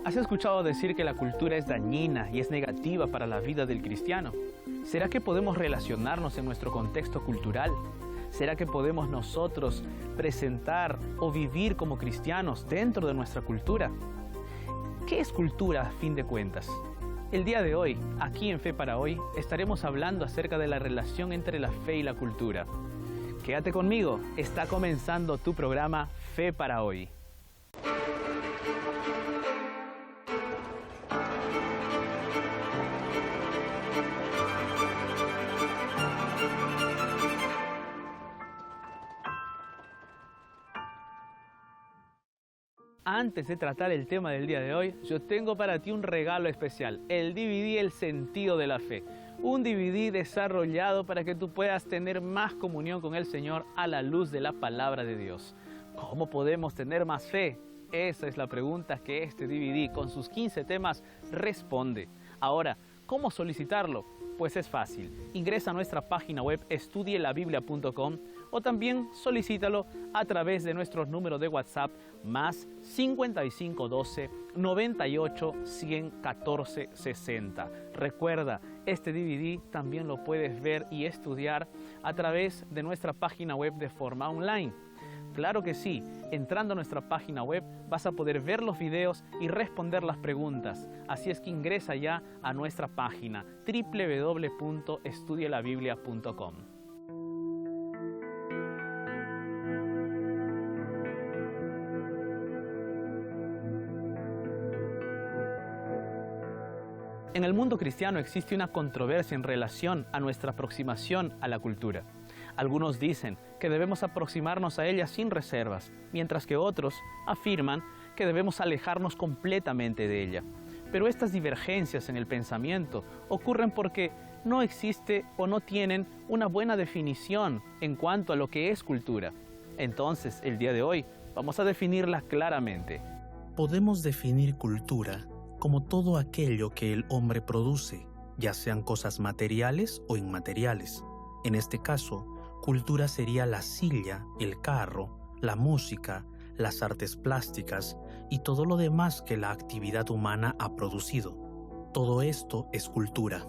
¿Has escuchado decir que la cultura es dañina y es negativa para la vida del cristiano? ¿Será que podemos relacionarnos en nuestro contexto cultural? ¿Será que podemos nosotros presentar o vivir como cristianos dentro de nuestra cultura? ¿Qué es cultura a fin de cuentas? El día de hoy, aquí en Fe para Hoy, estaremos hablando acerca de la relación entre la fe y la cultura. Quédate conmigo, está comenzando tu programa Fe para Hoy. Antes de tratar el tema del día de hoy, yo tengo para ti un regalo especial, el DVD El Sentido de la Fe. Un DVD desarrollado para que tú puedas tener más comunión con el Señor a la luz de la palabra de Dios. ¿Cómo podemos tener más fe? Esa es la pregunta que este DVD con sus 15 temas responde. Ahora, ¿cómo solicitarlo? Pues es fácil. Ingresa a nuestra página web estudielabiblia.com o también solicítalo a través de nuestros números de WhatsApp más 5512 98 100 14 60. Recuerda, este DVD también lo puedes ver y estudiar a través de nuestra página web de forma online. Claro que sí, entrando a nuestra página web vas a poder ver los videos y responder las preguntas. Así es que ingresa ya a nuestra página www.estudielabiblia.com. En el mundo cristiano existe una controversia en relación a nuestra aproximación a la cultura. Algunos dicen que debemos aproximarnos a ella sin reservas, mientras que otros afirman que debemos alejarnos completamente de ella. Pero estas divergencias en el pensamiento ocurren porque no existe o no tienen una buena definición en cuanto a lo que es cultura. Entonces, el día de hoy vamos a definirla claramente. Podemos definir cultura como todo aquello que el hombre produce, ya sean cosas materiales o inmateriales. En este caso, cultura sería la silla, el carro, la música, las artes plásticas y todo lo demás que la actividad humana ha producido. Todo esto es cultura.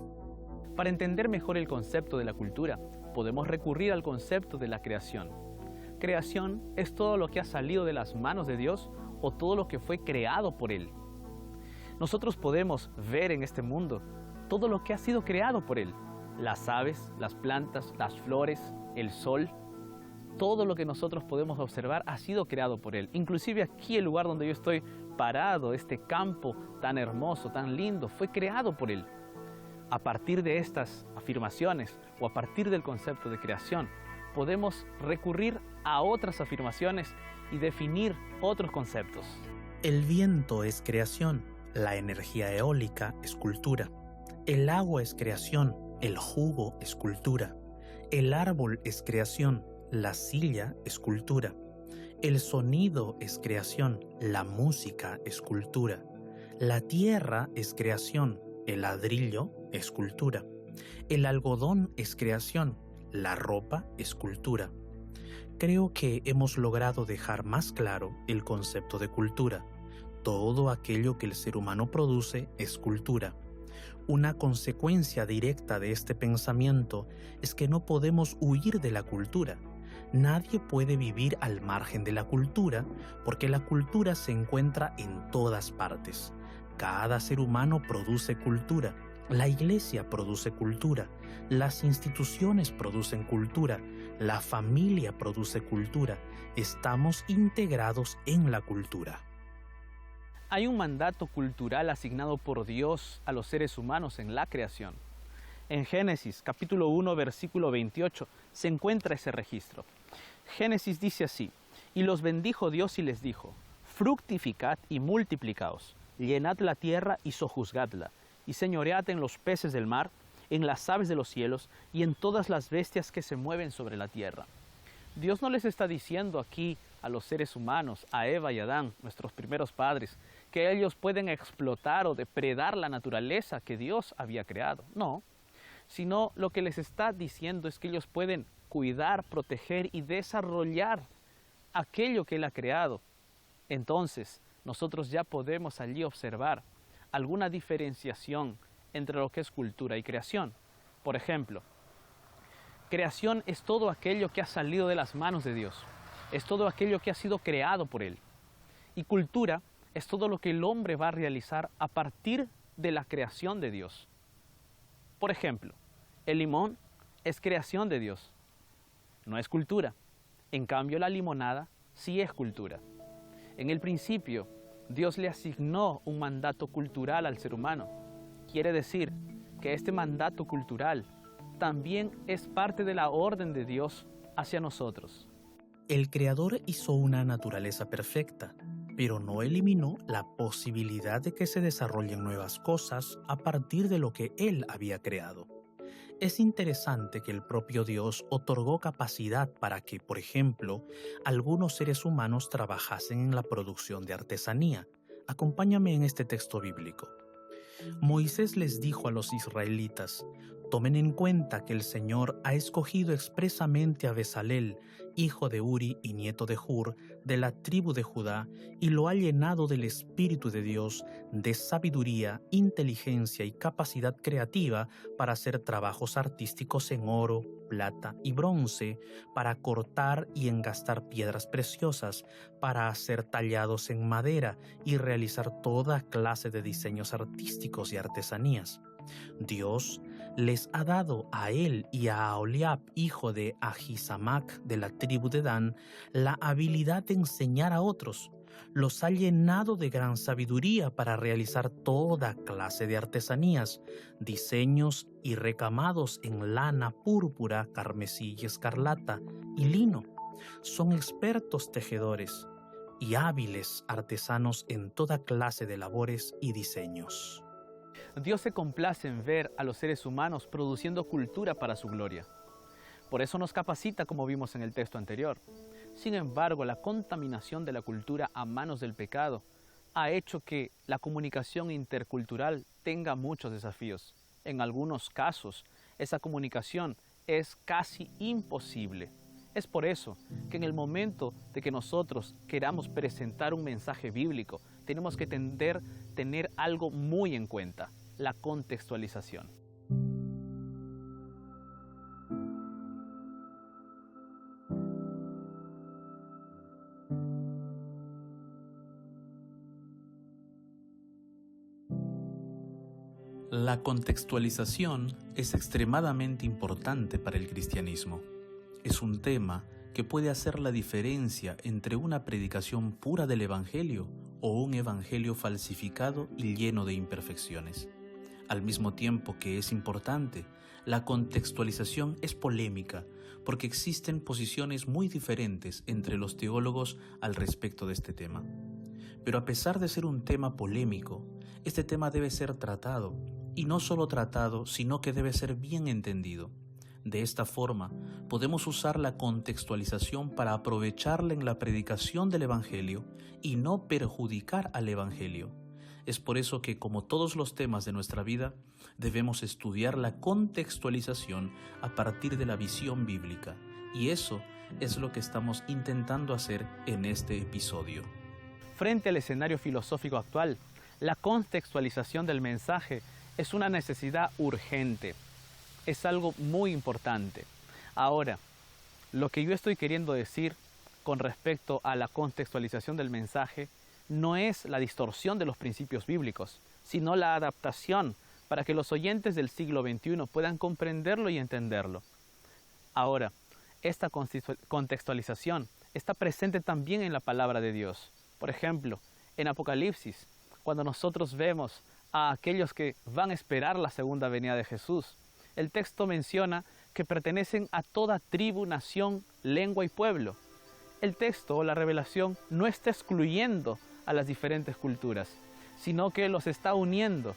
Para entender mejor el concepto de la cultura, podemos recurrir al concepto de la creación. Creación es todo lo que ha salido de las manos de Dios o todo lo que fue creado por Él. Nosotros podemos ver en este mundo todo lo que ha sido creado por Él. Las aves, las plantas, las flores, el sol. Todo lo que nosotros podemos observar ha sido creado por Él. Inclusive aquí el lugar donde yo estoy parado, este campo tan hermoso, tan lindo, fue creado por Él. A partir de estas afirmaciones o a partir del concepto de creación, podemos recurrir a otras afirmaciones y definir otros conceptos. El viento es creación. La energía eólica es cultura. El agua es creación. El jugo es cultura. El árbol es creación. La silla es cultura. El sonido es creación. La música es cultura. La tierra es creación. El ladrillo es cultura. El algodón es creación. La ropa es cultura. Creo que hemos logrado dejar más claro el concepto de cultura. Todo aquello que el ser humano produce es cultura. Una consecuencia directa de este pensamiento es que no podemos huir de la cultura. Nadie puede vivir al margen de la cultura porque la cultura se encuentra en todas partes. Cada ser humano produce cultura. La iglesia produce cultura. Las instituciones producen cultura. La familia produce cultura. Estamos integrados en la cultura. Hay un mandato cultural asignado por Dios a los seres humanos en la creación. En Génesis, capítulo 1, versículo 28, se encuentra ese registro. Génesis dice así: y los bendijo Dios y les dijo: fructificad y multiplicaos, llenad la tierra y sojuzgadla, y señoread en los peces del mar, en las aves de los cielos y en todas las bestias que se mueven sobre la tierra. Dios no les está diciendo aquí a los seres humanos, a Eva y Adán, nuestros primeros padres, que ellos pueden explotar o depredar la naturaleza que Dios había creado. No, sino lo que les está diciendo es que ellos pueden cuidar, proteger y desarrollar aquello que Él ha creado. Entonces, nosotros ya podemos allí observar alguna diferenciación entre lo que es cultura y creación. Por ejemplo, creación es todo aquello que ha salido de las manos de Dios, es todo aquello que ha sido creado por Él. Y cultura es todo lo que el hombre va a realizar a partir de la creación de Dios. Por ejemplo, el limón es creación de Dios, no es cultura. En cambio, la limonada sí es cultura. En el principio, Dios le asignó un mandato cultural al ser humano. Quiere decir que este mandato cultural también es parte de la orden de Dios hacia nosotros. El Creador hizo una naturaleza perfecta, pero no eliminó la posibilidad de que se desarrollen nuevas cosas a partir de lo que Él había creado. Es interesante que el propio Dios otorgó capacidad para que, por ejemplo, algunos seres humanos trabajasen en la producción de artesanía. Acompáñame en este texto bíblico. Moisés les dijo a los israelitas: tomen en cuenta que el Señor ha escogido expresamente a Bezalel, hijo de Uri y nieto de Hur, de la tribu de Judá, y lo ha llenado del Espíritu de Dios, de sabiduría, inteligencia y capacidad creativa para hacer trabajos artísticos en oro, plata y bronce, para cortar y engastar piedras preciosas, para hacer tallados en madera y realizar toda clase de diseños artísticos y artesanías. Dios les ha dado a él y a Aholiab, hijo de Ahisamac de la tribu de Dan, la habilidad de enseñar a otros. Los ha llenado de gran sabiduría para realizar toda clase de artesanías, diseños y recamados en lana púrpura, carmesí y escarlata y lino. Son expertos tejedores y hábiles artesanos en toda clase de labores y diseños. Dios se complace en ver a los seres humanos produciendo cultura para su gloria. Por eso nos capacita, como vimos en el texto anterior. Sin embargo, la contaminación de la cultura a manos del pecado ha hecho que la comunicación intercultural tenga muchos desafíos. En algunos casos, esa comunicación es casi imposible. Es por eso que en el momento de que nosotros queramos presentar un mensaje bíblico, tenemos que tener algo muy en cuenta: la contextualización. La contextualización es extremadamente importante para el cristianismo. Es un tema que puede hacer la diferencia entre una predicación pura del Evangelio o un Evangelio falsificado y lleno de imperfecciones. Al mismo tiempo que es importante, la contextualización es polémica porque existen posiciones muy diferentes entre los teólogos al respecto de este tema. Pero a pesar de ser un tema polémico, este tema debe ser tratado, y no solo tratado, sino que debe ser bien entendido. De esta forma, podemos usar la contextualización para aprovecharla en la predicación del Evangelio y no perjudicar al Evangelio. Es por eso que, como todos los temas de nuestra vida, debemos estudiar la contextualización a partir de la visión bíblica. Y eso es lo que estamos intentando hacer en este episodio. Frente al escenario filosófico actual, la contextualización del mensaje es una necesidad urgente. Es algo muy importante. Ahora, lo que yo estoy queriendo decir con respecto a la contextualización del mensaje no es la distorsión de los principios bíblicos, sino la adaptación para que los oyentes del siglo XXI puedan comprenderlo y entenderlo. Ahora, esta contextualización está presente también en la palabra de Dios. Por ejemplo, en Apocalipsis, cuando nosotros vemos a aquellos que van a esperar la segunda venida de Jesús, el texto menciona que pertenecen a toda tribu, nación, lengua y pueblo. El texto o la revelación no está excluyendo a las diferentes culturas, sino que los está uniendo.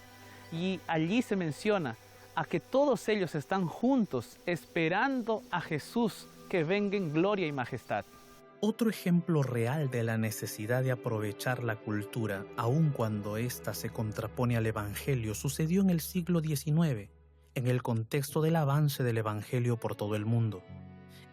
Y allí se menciona a que todos ellos están juntos esperando a Jesús que venga en gloria y majestad. Otro ejemplo real de la necesidad de aprovechar la cultura, aun cuando ésta se contrapone al Evangelio, sucedió en el siglo XIX, en el contexto del avance del Evangelio por todo el mundo.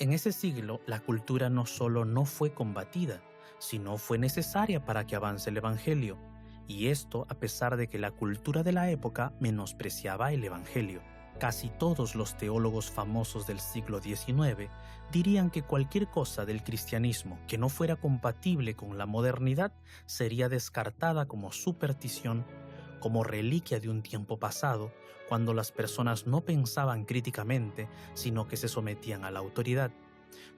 En ese siglo, la cultura no solo no fue combatida, sino fue necesaria para que avance el Evangelio, y esto a pesar de que la cultura de la época menospreciaba el Evangelio. Casi todos los teólogos famosos del siglo XIX dirían que cualquier cosa del cristianismo que no fuera compatible con la modernidad sería descartada como superstición, como reliquia de un tiempo pasado, cuando las personas no pensaban críticamente, sino que se sometían a la autoridad.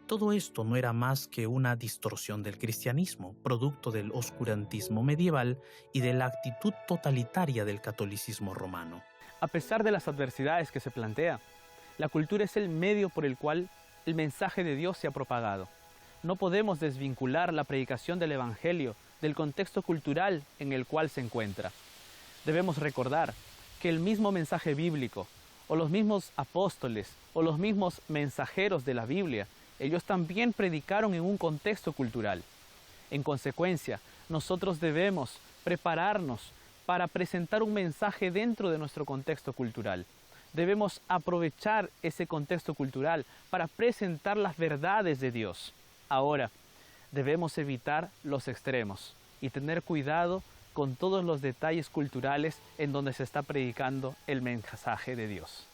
Todo esto no era más que una distorsión del cristianismo, producto del oscurantismo medieval y de la actitud totalitaria del catolicismo romano. A pesar de las adversidades que se plantea, la cultura es el medio por el cual el mensaje de Dios se ha propagado. No podemos desvincular la predicación del Evangelio del contexto cultural en el cual se encuentra. Debemos recordar que el mismo mensaje bíblico, o los mismos apóstoles, o los mismos mensajeros de la Biblia, ellos también predicaron en un contexto cultural. En consecuencia, nosotros debemos prepararnos para presentar un mensaje dentro de nuestro contexto cultural. Debemos aprovechar ese contexto cultural para presentar las verdades de Dios. Ahora, debemos evitar los extremos y tener cuidado con todos los detalles culturales en donde se está predicando el mensaje de Dios.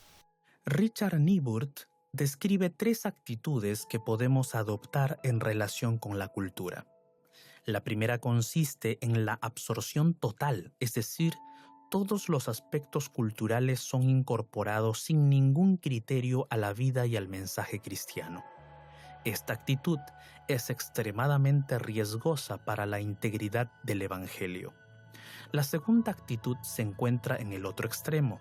Richard Niebuhr describe 3 actitudes que podemos adoptar en relación con la cultura. La primera consiste en la absorción total, es decir, todos los aspectos culturales son incorporados sin ningún criterio a la vida y al mensaje cristiano. Esta actitud es extremadamente riesgosa para la integridad del Evangelio. La segunda actitud se encuentra en el otro extremo.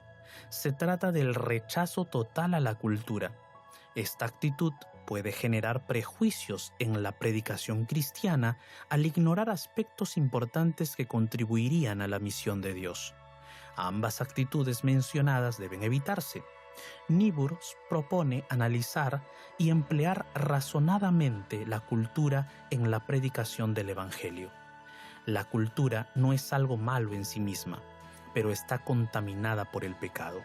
Se trata del rechazo total a la cultura. Esta actitud puede generar prejuicios en la predicación cristiana al ignorar aspectos importantes que contribuirían a la misión de Dios. Ambas actitudes mencionadas deben evitarse. Niebuhr propone analizar y emplear razonadamente la cultura en la predicación del Evangelio. La cultura no es algo malo en sí misma, pero está contaminada por el pecado.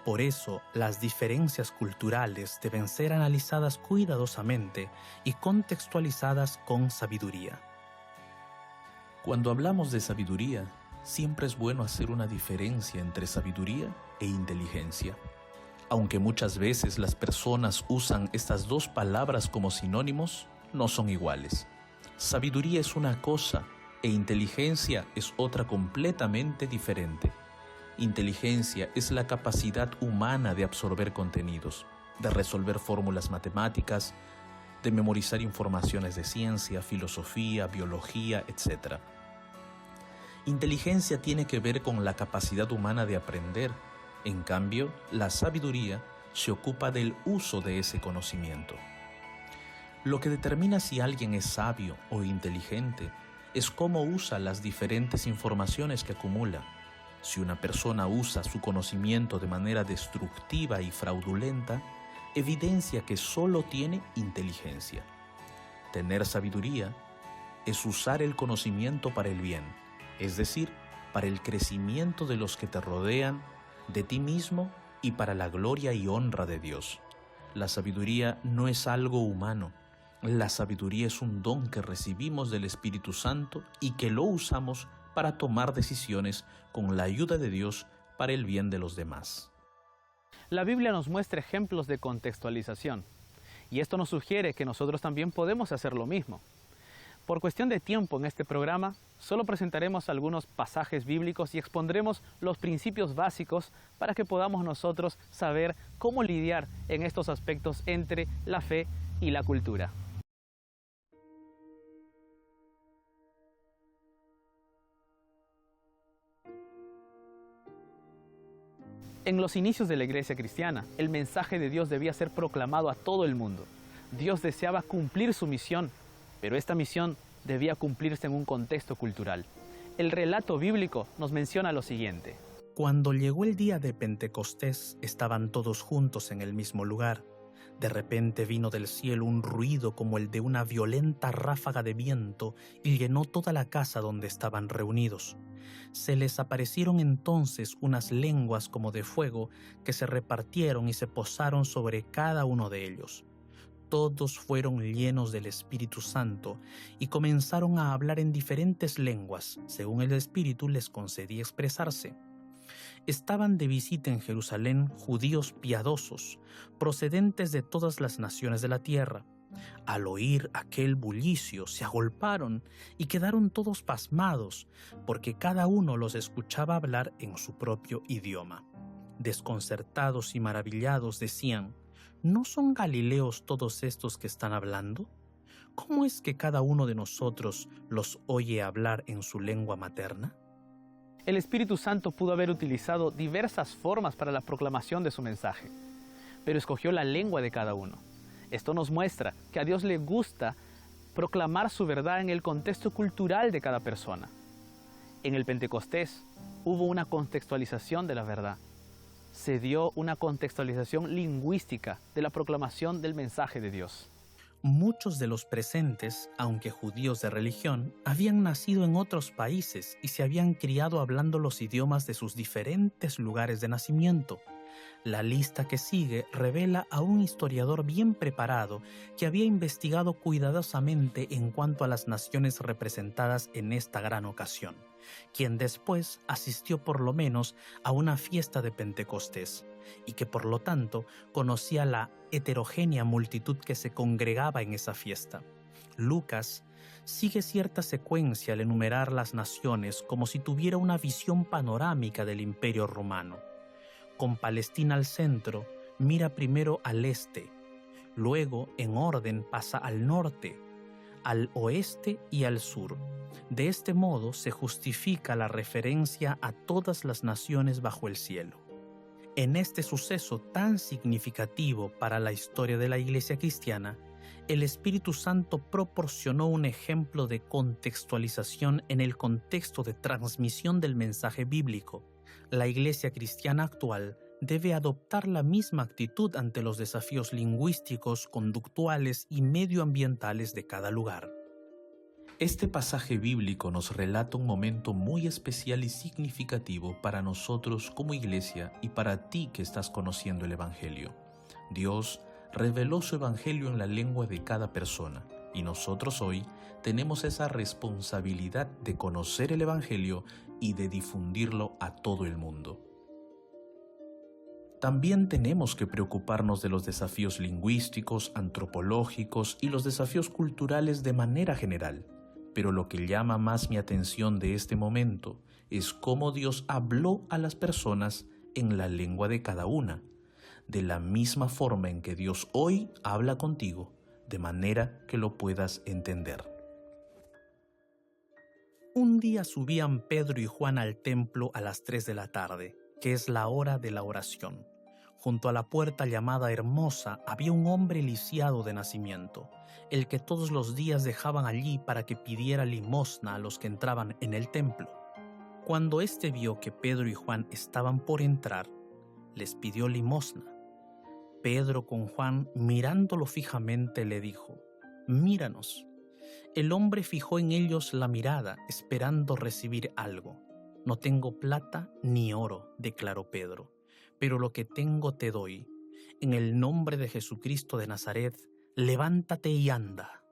Por eso, las diferencias culturales deben ser analizadas cuidadosamente y contextualizadas con sabiduría. Cuando hablamos de sabiduría, siempre es bueno hacer una diferencia entre sabiduría e inteligencia. Aunque muchas veces las personas usan estas 2 palabras como sinónimos, no son iguales. Sabiduría es una cosa e inteligencia es otra completamente diferente. Inteligencia es la capacidad humana de absorber contenidos, de resolver fórmulas matemáticas, de memorizar informaciones de ciencia, filosofía, biología, etc. Inteligencia tiene que ver con la capacidad humana de aprender. En cambio, la sabiduría se ocupa del uso de ese conocimiento. Lo que determina si alguien es sabio o inteligente es cómo usa las diferentes informaciones que acumula. Si una persona usa su conocimiento de manera destructiva y fraudulenta, evidencia que solo tiene inteligencia. Tener sabiduría es usar el conocimiento para el bien, es decir, para el crecimiento de los que te rodean, de ti mismo y para la gloria y honra de Dios. La sabiduría no es algo humano. La sabiduría es un don que recibimos del Espíritu Santo y que lo usamos para tomar decisiones con la ayuda de Dios para el bien de los demás. La Biblia nos muestra ejemplos de contextualización, y esto nos sugiere que nosotros también podemos hacer lo mismo. Por cuestión de tiempo en este programa, solo presentaremos algunos pasajes bíblicos y expondremos los principios básicos para que podamos nosotros saber cómo lidiar en estos aspectos entre la fe y la cultura. En los inicios de la iglesia cristiana, el mensaje de Dios debía ser proclamado a todo el mundo. Dios deseaba cumplir su misión, pero esta misión debía cumplirse en un contexto cultural. El relato bíblico nos menciona lo siguiente. Cuando llegó el día de Pentecostés, estaban todos juntos en el mismo lugar. De repente vino del cielo un ruido como el de una violenta ráfaga de viento y llenó toda la casa donde estaban reunidos. Se les aparecieron entonces unas lenguas como de fuego que se repartieron y se posaron sobre cada uno de ellos. todos fueron llenos del Espíritu Santo y comenzaron a hablar en diferentes lenguas, según el Espíritu les concedía expresarse. Estaban de visita en Jerusalén judíos piadosos, procedentes de todas las naciones de la tierra. Al oír aquel bullicio, se agolparon y quedaron todos pasmados, porque cada uno los escuchaba hablar en su propio idioma. Desconcertados y maravillados decían: ¿no son galileos todos estos que están hablando? ¿Cómo es que cada uno de nosotros los oye hablar en su lengua materna? El Espíritu Santo pudo haber utilizado diversas formas para la proclamación de su mensaje, pero escogió la lengua de cada uno. Esto nos muestra que a Dios le gusta proclamar su verdad en el contexto cultural de cada persona. En el Pentecostés hubo una contextualización de la verdad. Se dio una contextualización lingüística de la proclamación del mensaje de Dios. Muchos de los presentes, aunque judíos de religión, habían nacido en otros países y se habían criado hablando los idiomas de sus diferentes lugares de nacimiento. La lista que sigue revela a un historiador bien preparado que había investigado cuidadosamente en cuanto a las naciones representadas en esta gran ocasión, quien después asistió por lo menos a una fiesta de Pentecostés y que por lo tanto conocía la heterogénea multitud que se congregaba en esa fiesta. Lucas sigue cierta secuencia al enumerar las naciones como si tuviera una visión panorámica del Imperio Romano. Con Palestina al centro, mira primero al este, luego en orden pasa al norte, al oeste y al sur. De este modo se justifica la referencia a todas las naciones bajo el cielo. En este suceso tan significativo para la historia de la Iglesia cristiana, el Espíritu Santo proporcionó un ejemplo de contextualización en el contexto de transmisión del mensaje bíblico. La Iglesia cristiana actual debe adoptar la misma actitud ante los desafíos lingüísticos, conductuales y medioambientales de cada lugar. Este pasaje bíblico nos relata un momento muy especial y significativo para nosotros como iglesia y para ti que estás conociendo el Evangelio. Dios reveló su Evangelio en la lengua de cada persona y nosotros hoy tenemos esa responsabilidad de conocer el Evangelio y de difundirlo a todo el mundo. También tenemos que preocuparnos de los desafíos lingüísticos, antropológicos y los desafíos culturales de manera general. Pero lo que llama más mi atención de este momento es cómo Dios habló a las personas en la lengua de cada una, de la misma forma en que Dios hoy habla contigo, de manera que lo puedas entender. Un día subían Pedro y Juan al templo a las 3 de la tarde, que es la hora de la oración. Junto a la puerta llamada Hermosa había un hombre lisiado de nacimiento, el que todos los días dejaban allí para que pidiera limosna a los que entraban en el templo. Cuando éste vio que Pedro y Juan estaban por entrar, les pidió limosna. Pedro con Juan, mirándolo fijamente, le dijo: «Míranos». El hombre fijó en ellos la mirada, esperando recibir algo. «No tengo plata ni oro», declaró Pedro, «pero lo que tengo te doy. En el nombre de Jesucristo de Nazaret, levántate y anda».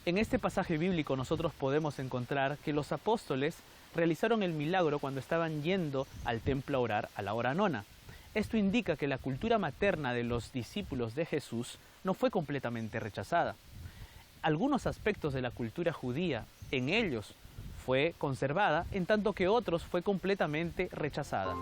En este pasaje bíblico nosotros podemos encontrar que los apóstoles realizaron el milagro cuando estaban yendo al templo a orar a la hora nona. Esto indica que la cultura materna de los discípulos de Jesús no fue completamente rechazada. Algunos aspectos de la cultura judía en ellos fue conservada, en tanto que otros fue completamente rechazada.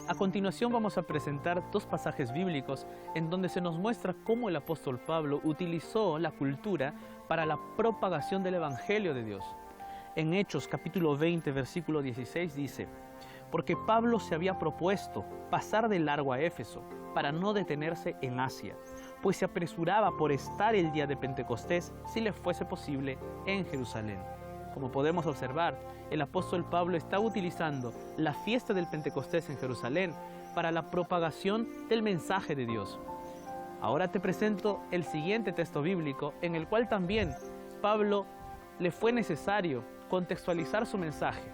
A continuación vamos a presentar dos pasajes bíblicos en donde se nos muestra cómo el apóstol Pablo utilizó la cultura para la propagación del Evangelio de Dios. En Hechos capítulo 20, versículo 16 dice: «Porque Pablo se había propuesto pasar de largo a Éfeso para no detenerse en Asia, pues se apresuraba por estar el día de Pentecostés, si le fuese posible, en Jerusalén». Como podemos observar, el apóstol Pablo está utilizando la fiesta del Pentecostés en Jerusalén para la propagación del mensaje de Dios. Ahora te presento el siguiente texto bíblico en el cual también Pablo le fue necesario contextualizar su mensaje.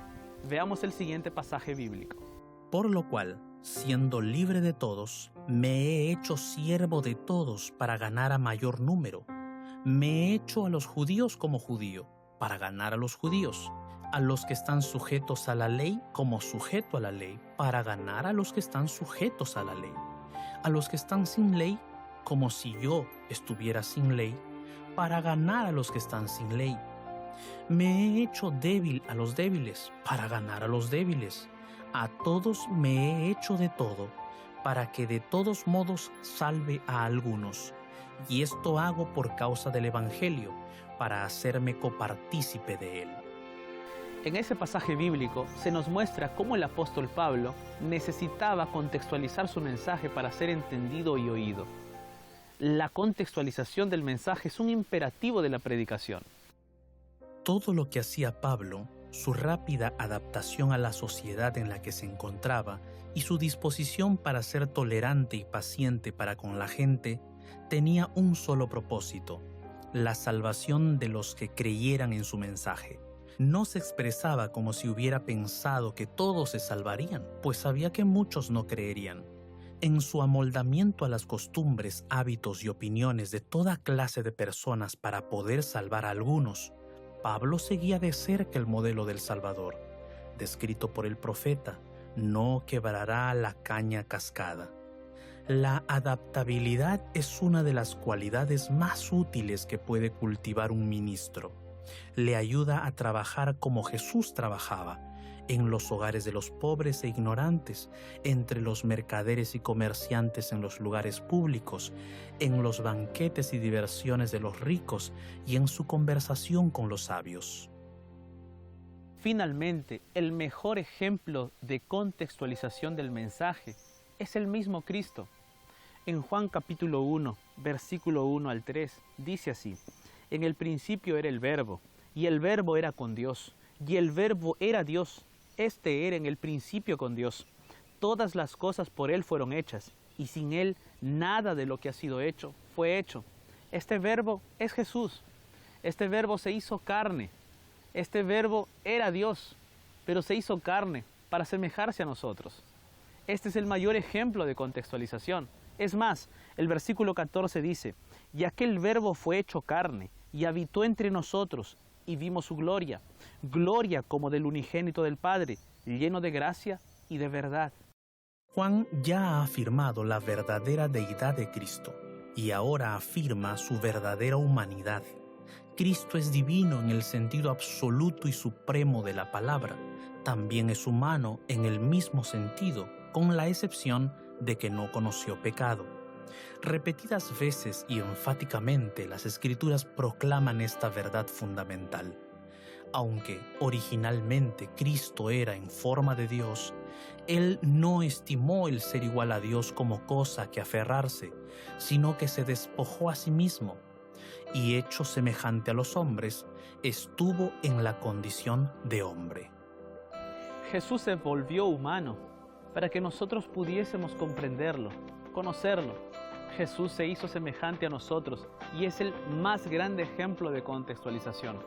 Veamos el siguiente pasaje bíblico. Por lo cual, siendo libre de todos, me he hecho siervo de todos para ganar a mayor número. Me he hecho a los judíos como judío, para ganar a los judíos, a los que están sujetos a la ley como sujeto a la ley, para ganar a los que están sujetos a la ley, a los que están sin ley, como si yo estuviera sin ley, para ganar a los que están sin ley. Me he hecho débil a los débiles, para ganar a los débiles. A todos me he hecho de todo, para que de todos modos salve a algunos. Y esto hago por causa del Evangelio, para hacerme copartícipe de él. En ese pasaje bíblico se nos muestra cómo el apóstol Pablo necesitaba contextualizar su mensaje para ser entendido y oído. La contextualización del mensaje es un imperativo de la predicación. Todo lo que hacía Pablo, su rápida adaptación a la sociedad en la que se encontraba y su disposición para ser tolerante y paciente para con la gente, tenía un solo propósito: la salvación de los que creyeran en su mensaje. No se expresaba como si hubiera pensado que todos se salvarían, pues sabía que muchos no creerían. En su amoldamiento a las costumbres, hábitos y opiniones de toda clase de personas para poder salvar a algunos, Pablo seguía de cerca el modelo del Salvador, descrito por el profeta: no quebrará la caña cascada. La adaptabilidad es una de las cualidades más útiles que puede cultivar un ministro. Le ayuda a trabajar como Jesús trabajaba, en los hogares de los pobres e ignorantes, entre los mercaderes y comerciantes en los lugares públicos, en los banquetes y diversiones de los ricos y en su conversación con los sabios. Finalmente, el mejor ejemplo de contextualización del mensaje es el mismo Cristo. En Juan capítulo 1, versículo 1 al 3, dice así: en el principio era el Verbo, y el Verbo era con Dios, y el Verbo era Dios. Este era en el principio con Dios. Todas las cosas por Él fueron hechas, y sin Él nada de lo que ha sido hecho fue hecho. Este Verbo es Jesús. Este Verbo se hizo carne. Este Verbo era Dios, pero se hizo carne para asemejarse a nosotros. Este es el mayor ejemplo de contextualización. Es más, el versículo 14 dice: y aquel Verbo fue hecho carne, y habitó entre nosotros, y vimos su gloria, gloria como del unigénito del Padre, lleno de gracia y de verdad. Juan ya ha afirmado la verdadera deidad de Cristo, y ahora afirma su verdadera humanidad. Cristo es divino en el sentido absoluto y supremo de la palabra. También es humano en el mismo sentido, con la excepción de que no conoció pecado. Repetidas veces y enfáticamente las Escrituras proclaman esta verdad fundamental. Aunque originalmente Cristo era en forma de Dios, Él no estimó el ser igual a Dios como cosa que aferrarse, sino que se despojó a sí mismo, y hecho semejante a los hombres, estuvo en la condición de hombre. Jesús se volvió humano para que nosotros pudiésemos comprenderlo, conocerlo. Jesús se hizo semejante a nosotros y es el más grande ejemplo de contextualización.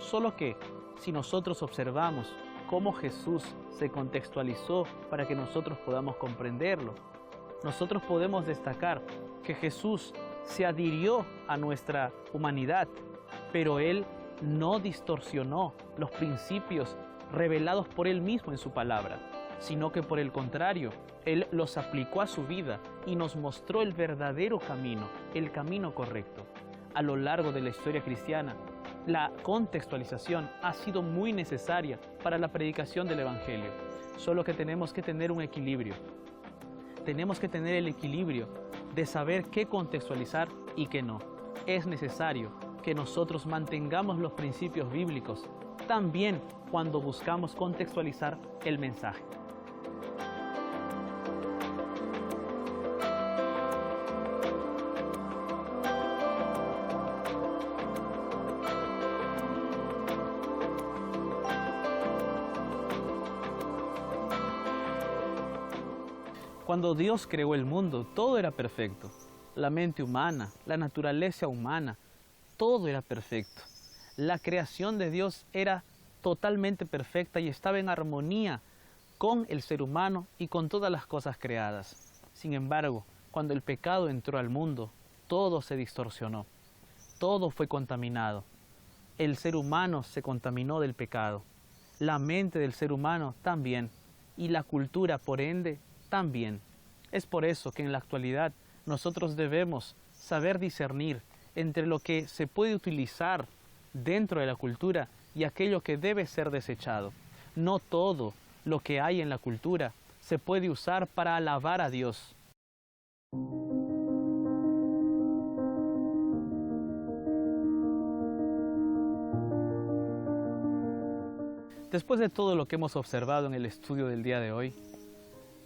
Solo que, si nosotros observamos cómo Jesús se contextualizó para que nosotros podamos comprenderlo, nosotros podemos destacar que Jesús se adhirió a nuestra humanidad, pero Él no distorsionó los principios revelados por Él mismo en su palabra, sino que por el contrario, Él los aplicó a su vida y nos mostró el verdadero camino, el camino correcto. A lo largo de la historia cristiana, la contextualización ha sido muy necesaria para la predicación del Evangelio, solo que tenemos que tener un equilibrio. Tenemos que tener el equilibrio de saber qué contextualizar y qué no. Es necesario que nosotros mantengamos los principios bíblicos, también cuando buscamos contextualizar el mensaje. Cuando Dios creó el mundo, todo era perfecto. La mente humana, la naturaleza humana, todo era perfecto. La creación de Dios era totalmente perfecta y estaba en armonía con el ser humano y con todas las cosas creadas. Sin embargo, cuando el pecado entró al mundo, todo se distorsionó, todo fue contaminado. El ser humano se contaminó del pecado, la mente del ser humano también, y la cultura, por ende, también. Es por eso que en la actualidad nosotros debemos saber discernir entre lo que se puede utilizar dentro de la cultura y aquello que debe ser desechado. No todo lo que hay en la cultura se puede usar para alabar a Dios. Después de todo lo que hemos observado en el estudio del día de hoy,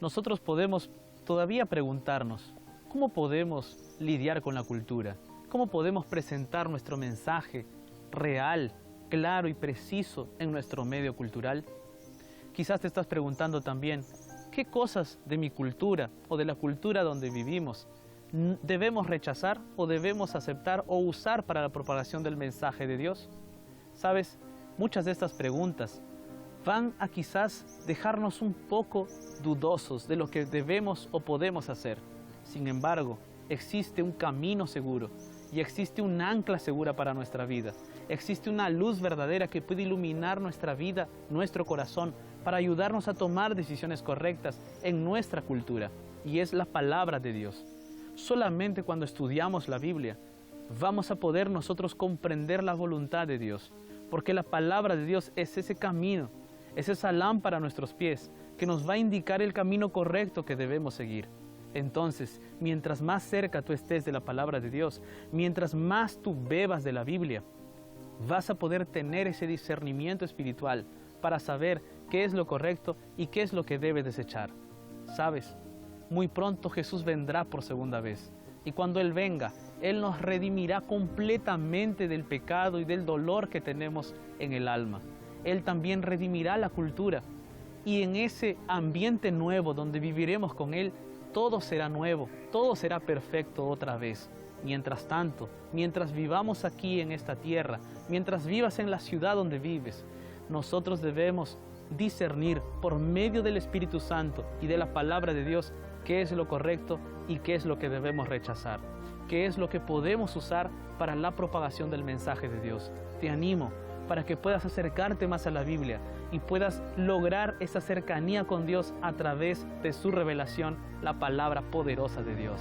nosotros podemos todavía preguntarnos, ¿cómo podemos lidiar con la cultura? ¿Cómo podemos presentar nuestro mensaje real, claro y preciso en nuestro medio cultural? Quizás te estás preguntando también, ¿qué cosas de mi cultura o de la cultura donde vivimos debemos rechazar o debemos aceptar o usar para la propagación del mensaje de Dios? ¿Sabes? Muchas de estas preguntas van a quizás dejarnos un poco dudosos de lo que debemos o podemos hacer. Sin embargo, existe un camino seguro y existe un ancla segura para nuestra vida. Existe una luz verdadera que puede iluminar nuestra vida, nuestro corazón, para ayudarnos a tomar decisiones correctas en nuestra cultura. Y es la palabra de Dios. Solamente cuando estudiamos la Biblia vamos a poder nosotros comprender la voluntad de Dios. Porque la palabra de Dios es ese camino, es esa lámpara a nuestros pies que nos va a indicar el camino correcto que debemos seguir. Entonces, mientras más cerca tú estés de la palabra de Dios, mientras más tú bebas de la Biblia, vas a poder tener ese discernimiento espiritual para saber qué es lo correcto y qué es lo que debes desechar. ¿Sabes? Muy pronto Jesús vendrá por segunda vez. Y cuando Él venga, Él nos redimirá completamente del pecado y del dolor que tenemos en el alma. Él también redimirá la cultura. Y en ese ambiente nuevo donde viviremos con Él, todo será nuevo, todo será perfecto otra vez. Mientras tanto, mientras vivamos aquí en esta tierra, mientras vivas en la ciudad donde vives, nosotros debemos discernir por medio del Espíritu Santo y de la palabra de Dios qué es lo correcto y qué es lo que debemos rechazar, qué es lo que podemos usar para la propagación del mensaje de Dios. Te animo para que puedas acercarte más a la Biblia y puedas lograr esa cercanía con Dios a través de su revelación, la palabra poderosa de Dios.